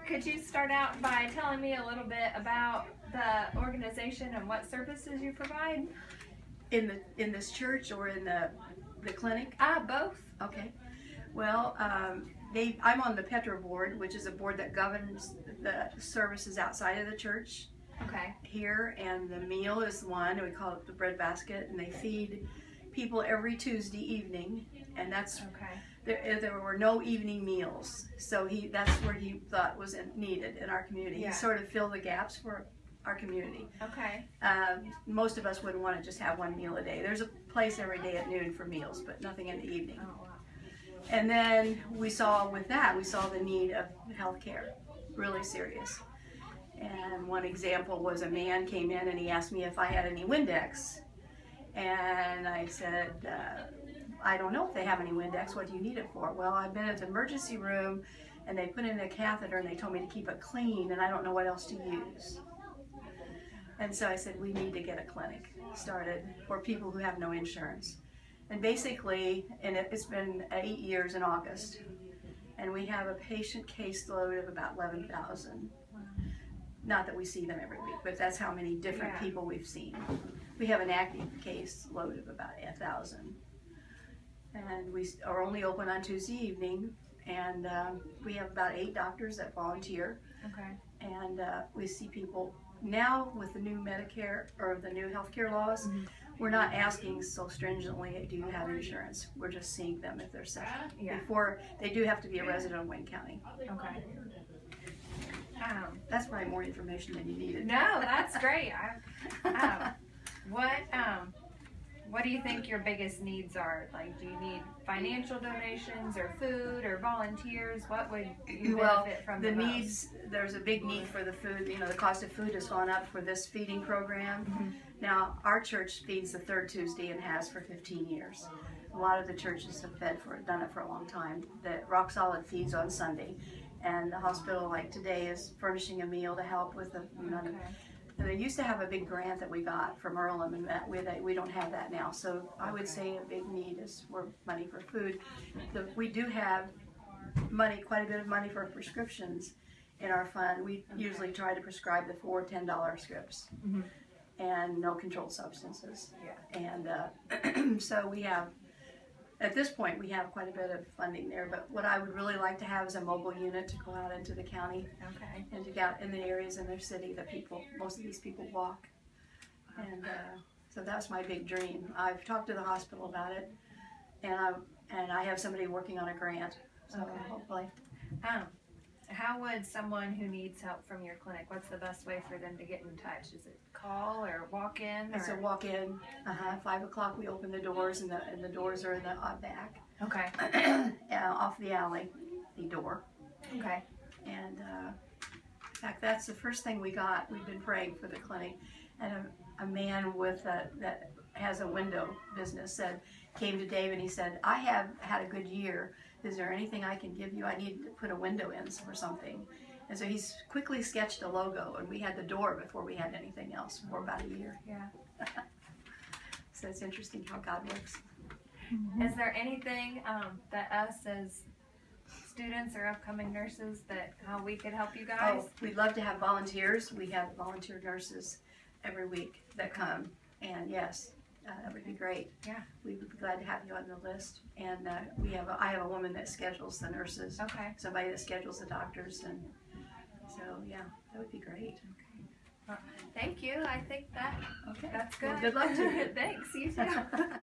could you start out by telling me a little bit about the organization and what services you provide? In this church or in the clinic? Both. Okay. Well, I'm on the Petra board, which is a board that governs the services outside of the church. Okay. Here, and the meal is one. We call it the bread basket, and they feed people every Tuesday evening, and that's okay. There were no evening meals, so that's where he thought was needed in our community. Yeah. He sort of filled the gaps for our community. Okay. Most of us wouldn't want to just have one meal a day. There's a place every day at noon for meals, but nothing in the evening. Oh, wow. And then we saw the need of health care, really serious. And one example was a man came in and he asked me if I had any Windex. And I said, I don't know if they have any Windex. What do you need it for? Well, I've been at the emergency room and they put in a catheter and they told me to keep it clean and I don't know what else to use. And so I said, we need to get a clinic started for people who have no insurance. And basically, and it's been 8 years in August, and we have a patient caseload of about 11,000. Not that we see them every week, but that's how many different people we've seen. We have an active case load of about 1,000. And we are only open on Tuesday evening, and we have about 8 doctors that volunteer. Okay. And we see people now with the new Medicare or the new healthcare laws. We're not asking so stringently, do you have insurance? We're just seeing them if they're sick. Yeah. Before, they do have to be a resident of Wayne County. Okay. That's probably more information than you needed. No, that's great. What do you think your biggest needs are? Like, do you need financial donations or food or volunteers? What would you benefit from the most? Needs, there's a big need for the food. You know, the cost of food has gone up for this feeding program. Now, our church feeds the third Tuesday and has for 15 years. A lot of the churches have done it for a long time. The Rock Solid feeds on Sunday, and the hospital, like today, is furnishing a meal to help with the, And they used to have a big grant that we got from Earlham, and we don't have that now. So I would say a big need is for money for food. We do have quite a bit of money for prescriptions in our fund. We usually try to prescribe the 4 $10 scripts, and no controlled substances. And so we have, at this point, we have quite a bit of funding there. But what I would really like to have is a mobile unit to go out into the county and to get out in the areas in their city that most of these people walk. And so that's my big dream. I've talked to the hospital about it, and I have somebody working on a grant. So hopefully. How would someone who needs help from your clinic, what's the best way for them to get in touch? Is it call or walk in? It's a walk in. 5 o'clock we open the doors, and the doors are in the back. Okay. Off the alley, the door. Okay. And in fact, that's the first thing we got. We've been praying for the clinic, and a man that has a window business came to Dave and he said, I have had a good year. Is there anything I can give you? I need to put a window in for something. And so he's quickly sketched a logo, and we had the door before we had anything else for about a year. Yeah. So it's interesting how God works. Is there anything that us as students or upcoming nurses how we could help you guys? Oh, we'd love to have volunteers. We have volunteer nurses every week that come, and yes, that would be great. Yeah. We would be glad to have you on the list. And I have a woman that schedules the nurses. Okay. Somebody that schedules the doctors, and so yeah, that would be great. Okay. Well, thank you. I think that's good. Well, good luck to you. Thanks. You too.